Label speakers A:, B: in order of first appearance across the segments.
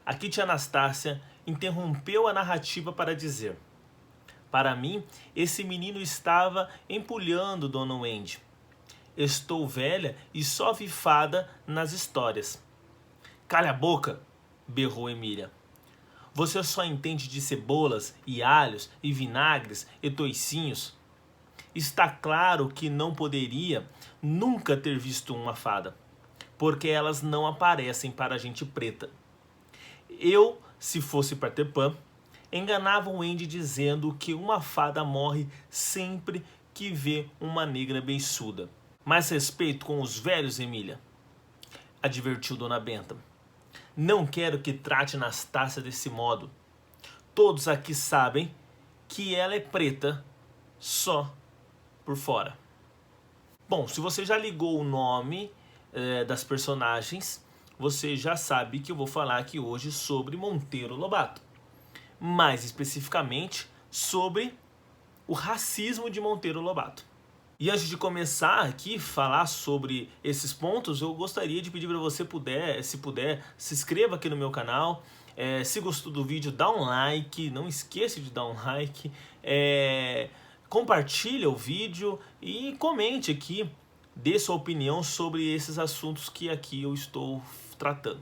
A: Aqui tia Anastácia interrompeu a narrativa para dizer: para mim, esse menino estava empulhando Dona Wendy. Estou velha e só vi fada nas histórias. Calha a boca, berrou Emília. Você só entende de cebolas e alhos e vinagres e toicinhos. Está claro que não poderia nunca ter visto uma fada, porque elas não aparecem para gente preta. Eu, se fosse Peter Pan, enganava o Wendy dizendo que uma fada morre sempre que vê uma negra beiçuda. Mais respeito com os velhos, Emília, advertiu Dona Benta. Não quero que trate Anastácia desse modo. Todos aqui sabem que ela é preta só por fora. Bom, se você já ligou o nome das personagens, você já sabe que eu vou falar aqui hoje sobre Monteiro Lobato. Mais especificamente sobre o racismo de Monteiro Lobato. E antes de começar aqui falar sobre esses pontos, eu gostaria de pedir para você, se puder, se inscreva aqui no meu canal. Se gostou do vídeo, dá um like, não esqueça de dar um like. Compartilha o vídeo e comente aqui, dê sua opinião sobre esses assuntos que aqui eu estou tratando.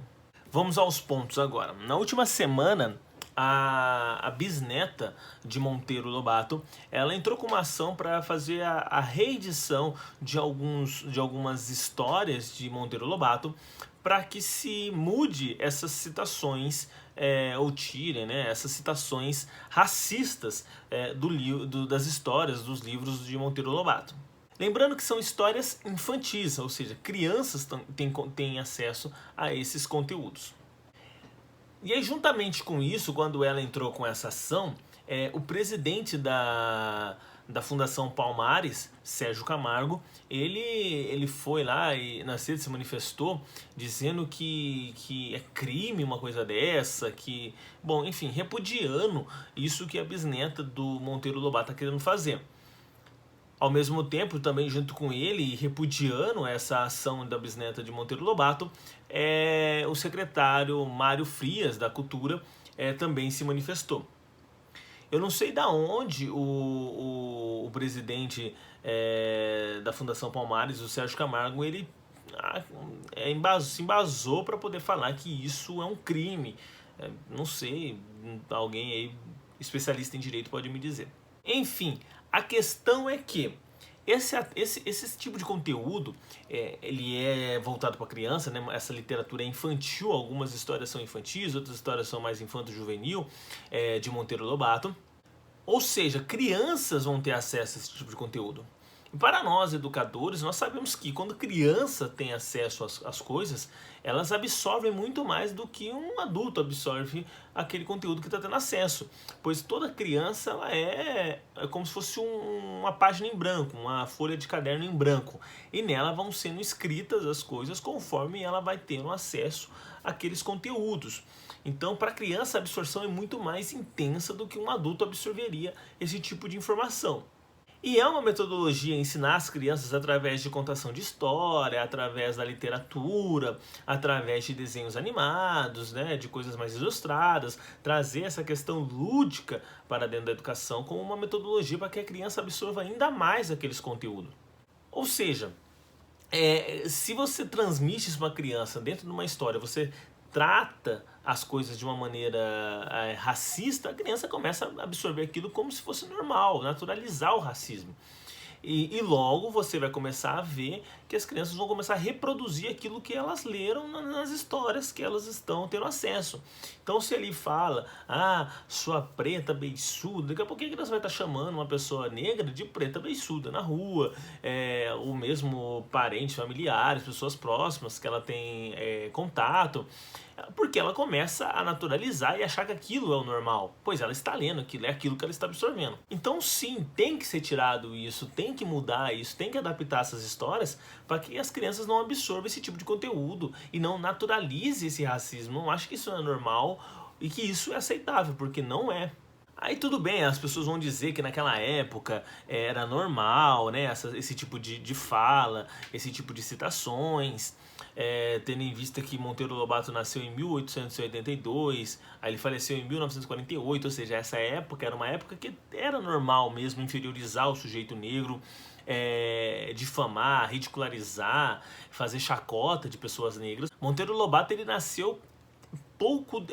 A: Vamos aos pontos agora. Na última semana, a bisneta de Monteiro Lobato, ela entrou com uma ação para fazer a reedição de algumas histórias de Monteiro Lobato, para que se mude essas citações, ou tirem, né, essas citações racistas das histórias dos livros de Monteiro Lobato. Lembrando que são histórias infantis, ou seja, crianças têm acesso a esses conteúdos. E aí, juntamente com isso, quando ela entrou com essa ação, o presidente da Fundação Palmares, Sérgio Camargo, ele foi lá e na sede se manifestou dizendo que é crime uma coisa dessa, que, bom, enfim, repudiando isso que a bisneta do Monteiro Lobato está querendo fazer. Ao mesmo tempo, também junto com ele, repudiando essa ação da bisneta de Monteiro Lobato, o secretário Mário Frias, da Cultura, também se manifestou. Eu não sei de onde o presidente da Fundação Palmares, o Sérgio Camargo, ele se embasou para poder falar que isso é um crime. Não sei, alguém aí especialista em direito pode me dizer. Enfim, a questão é que esse tipo de conteúdo, ele é voltado para criança, né? Essa literatura é infantil, algumas histórias são infantis, outras histórias são mais infanto-juvenil, de Monteiro Lobato. Ou seja, crianças vão ter acesso a esse tipo de conteúdo. E para nós, educadores, nós sabemos que quando criança tem acesso às coisas, elas absorvem muito mais do que um adulto absorve aquele conteúdo que está tendo acesso. Pois toda criança ela é como se fosse uma página em branco, uma folha de caderno em branco. E nela vão sendo escritas as coisas conforme ela vai tendo acesso àqueles conteúdos. Então, para a criança, a absorção é muito mais intensa do que um adulto absorveria esse tipo de informação. E é uma metodologia ensinar as crianças através de contação de história, através da literatura, através de desenhos animados, né, de coisas mais ilustradas, trazer essa questão lúdica para dentro da educação como uma metodologia para que a criança absorva ainda mais aqueles conteúdos. Ou seja, se você transmite isso para uma criança dentro de uma história, você trata as coisas de uma maneira racista, a criança começa a absorver aquilo como se fosse normal, naturalizar o racismo. E logo você vai começar a ver que as crianças vão começar a reproduzir aquilo que elas leram nas histórias que elas estão tendo acesso. Então, se ele fala, sua preta beiçuda, daqui a pouco a criança vai estar chamando uma pessoa negra de preta beiçuda na rua, ou mesmo parentes, familiares, pessoas próximas que ela tem contato, porque ela começa a naturalizar e achar que aquilo é o normal, pois ela está lendo aquilo, é aquilo que ela está absorvendo. Então sim, tem que ser tirado isso, tem que mudar isso, tem que adaptar essas histórias para que as crianças não absorvam esse tipo de conteúdo e não naturalize esse racismo, não ache que isso é normal e que isso é aceitável, porque não é. Aí tudo bem, as pessoas vão dizer que naquela época era normal, né, esse tipo de fala, esse tipo de citações, tendo em vista que Monteiro Lobato nasceu em 1882, aí ele faleceu em 1948, ou seja, essa época era uma época que era normal mesmo inferiorizar o sujeito negro, difamar, ridicularizar, fazer chacota de pessoas negras. Monteiro Lobato ele nasceu pouco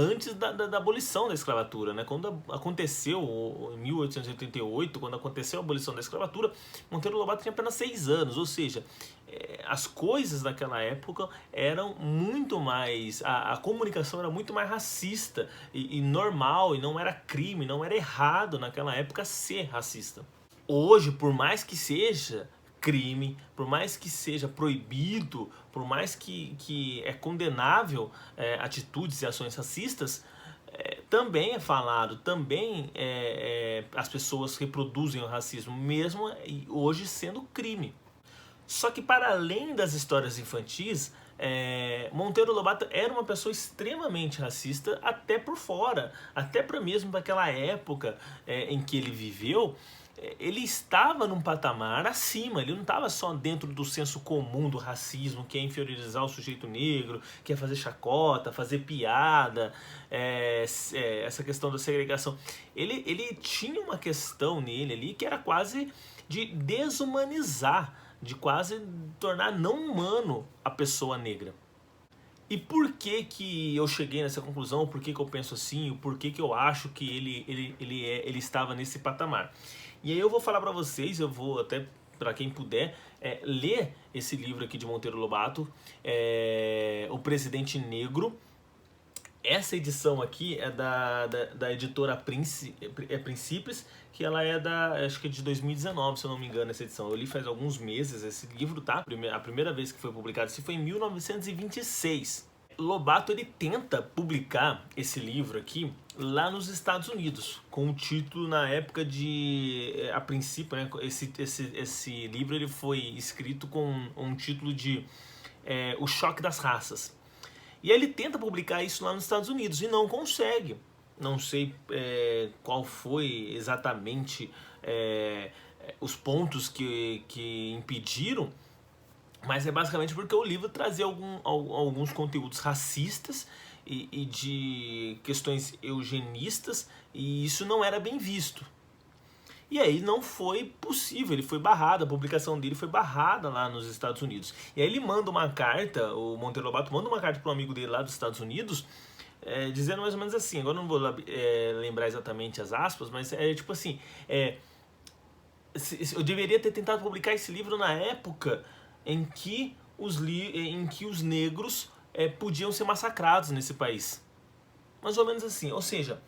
A: antes da abolição da escravatura, né? Quando aconteceu, em 1888, quando aconteceu a abolição da escravatura, Monteiro Lobato tinha apenas 6 anos, ou seja, as coisas naquela época eram muito mais, a comunicação era muito mais racista e normal, e não era crime, não era errado naquela época ser racista. Hoje, por mais que seja crime, por mais que seja proibido, por mais que é condenável atitudes e ações racistas, também é falado, também as pessoas reproduzem o racismo, mesmo hoje sendo crime. Só que para além das histórias infantis, Monteiro Lobato era uma pessoa extremamente racista até por fora, até para mesmo daquela época em que ele viveu. Ele estava num patamar acima, ele não estava só dentro do senso comum do racismo, que é inferiorizar o sujeito negro, que é fazer chacota, fazer piada, essa questão da segregação. Ele tinha uma questão nele ali que era quase de desumanizar, de quase tornar não humano a pessoa negra. E por que eu cheguei nessa conclusão, por que eu penso assim, o porquê que eu acho que ele estava nesse patamar? E aí eu vou falar para vocês, eu vou até, para quem puder, ler esse livro aqui de Monteiro Lobato, O Presidente Negro. Essa edição aqui é da editora Princípios, que ela é acho que é de 2019, se eu não me engano, essa edição. Eu li faz alguns meses esse livro, tá? A primeira vez que foi publicado isso foi em 1926. Lobato ele tenta publicar esse livro aqui lá nos Estados Unidos, com o título na época a princípio, né, esse livro ele foi escrito com um título de O Choque das Raças. E aí ele tenta publicar isso lá nos Estados Unidos e não consegue. Não sei qual foi exatamente os pontos que impediram, mas é basicamente porque o livro trazia alguns conteúdos racistas e de questões eugenistas, e isso não era bem visto. E aí não foi possível, ele foi barrado, a publicação dele foi barrada lá nos Estados Unidos. E aí ele manda uma carta, o Monteiro Lobato manda uma carta para um amigo dele lá dos Estados Unidos, dizendo mais ou menos assim, agora não vou lembrar exatamente as aspas, mas tipo assim, eu deveria ter tentado publicar esse livro na época em que os negros podiam ser massacrados nesse país. Mais ou menos assim, ou seja,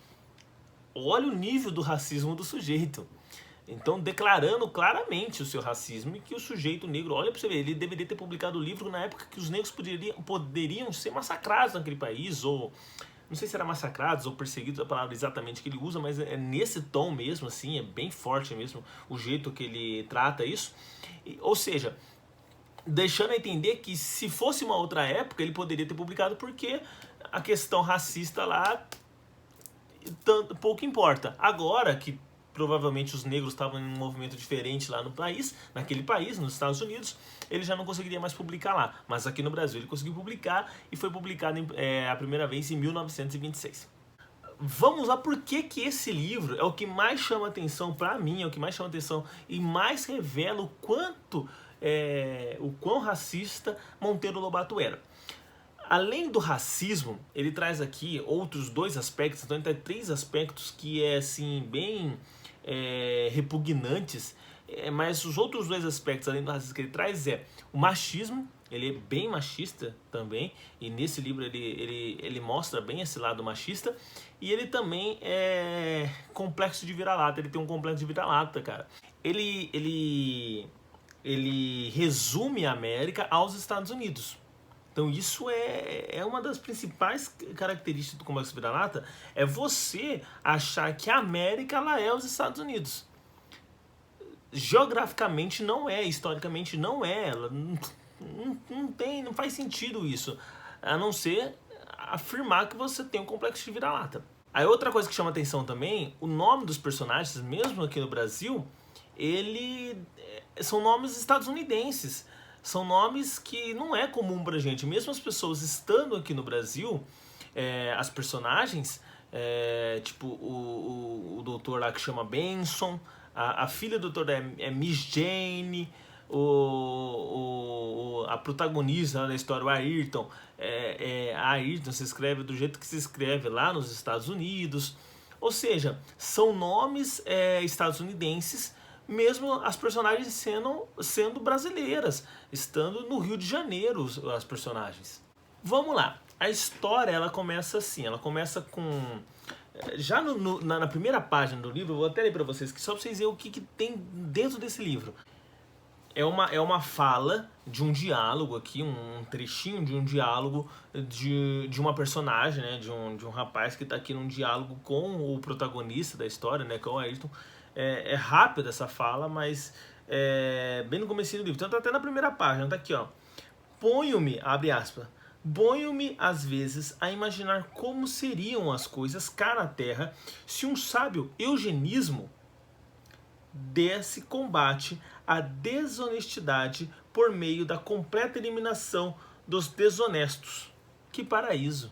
A: olha o nível do racismo do sujeito. Então, declarando claramente o seu racismo e que o sujeito negro, olha pra você ver, ele deveria ter publicado o livro na época que os negros poderiam ser massacrados naquele país, ou não sei se era massacrados ou perseguidos, a palavra exatamente que ele usa, mas é nesse tom mesmo, assim, é bem forte mesmo o jeito que ele trata isso. Ou seja, deixando a entender que se fosse uma outra época, ele poderia ter publicado porque a questão racista lá pouco importa. Agora que provavelmente os negros estavam em um movimento diferente lá no país, naquele país, nos Estados Unidos, ele já não conseguiria mais publicar lá. Mas aqui no Brasil ele conseguiu publicar e foi publicado a primeira vez em 1926. Vamos lá, por que esse livro é o que mais chama atenção para mim, é o que mais chama atenção e mais revela o quão racista Monteiro Lobato era. Além do racismo, ele traz aqui outros 2 aspectos, então ele traz 3 aspectos que assim, bem repugnantes, mas os outros 2 aspectos, além do racismo que ele traz, o machismo. Ele é bem machista também, e nesse livro ele mostra bem esse lado machista, e ele também é complexo de vira-lata, ele tem um complexo de vira-lata, cara. Ele resume a América aos Estados Unidos. Então isso é uma das principais características do complexo vira-lata, é você achar que a América ela é os Estados Unidos. Geograficamente não é, historicamente não é, ela não faz sentido isso, a não ser afirmar que você tem um complexo de vira-lata. Aí outra coisa que chama atenção também, o nome dos personagens, mesmo aqui no Brasil, são nomes estadunidenses. São nomes que não é comum pra gente. Mesmo as pessoas estando aqui no Brasil, as personagens, tipo o doutor lá que chama Benson, a filha do doutor é Miss Jane, a protagonista da história, o Ayrton, Ayrton se escreve do jeito que se escreve lá nos Estados Unidos. Ou seja, são nomes estadunidenses, mesmo as personagens sendo brasileiras, estando no Rio de Janeiro as personagens. Vamos lá, a história ela começa assim, ela começa com... Já na primeira página do livro, eu vou até ler para vocês, só para vocês verem o que tem dentro desse livro. É uma fala de um diálogo aqui, um trechinho de um diálogo de uma personagem, né, de um rapaz que está aqui num diálogo com o protagonista da história, né, com o Ayrton. É rápida essa fala, mas bem no começo do livro. Então tá até na primeira página, tá aqui, ó. Ponho-me, abre aspas, ponho-me às vezes a imaginar como seriam as coisas cá na Terra se um sábio eugenismo desse combate à desonestidade por meio da completa eliminação dos desonestos. Que paraíso!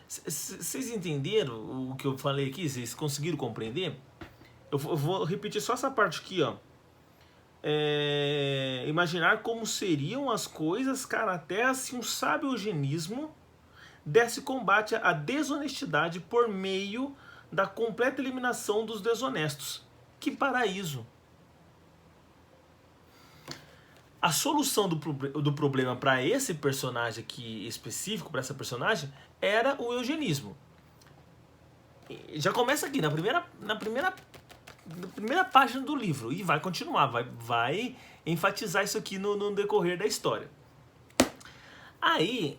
A: Vocês entenderam o que eu falei aqui? Vocês conseguiram compreender? Eu vou repetir só essa parte aqui, ó. Imaginar como seriam as coisas cá na Terra se um sábio eugenismo desse combate à desonestidade por meio da completa eliminação dos desonestos. Que paraíso! A solução do problema para esse personagem aqui específico, para essa personagem, era o eugenismo. Já começa aqui, na primeira página do livro, e vai continuar, vai enfatizar isso aqui no decorrer da história. Aí,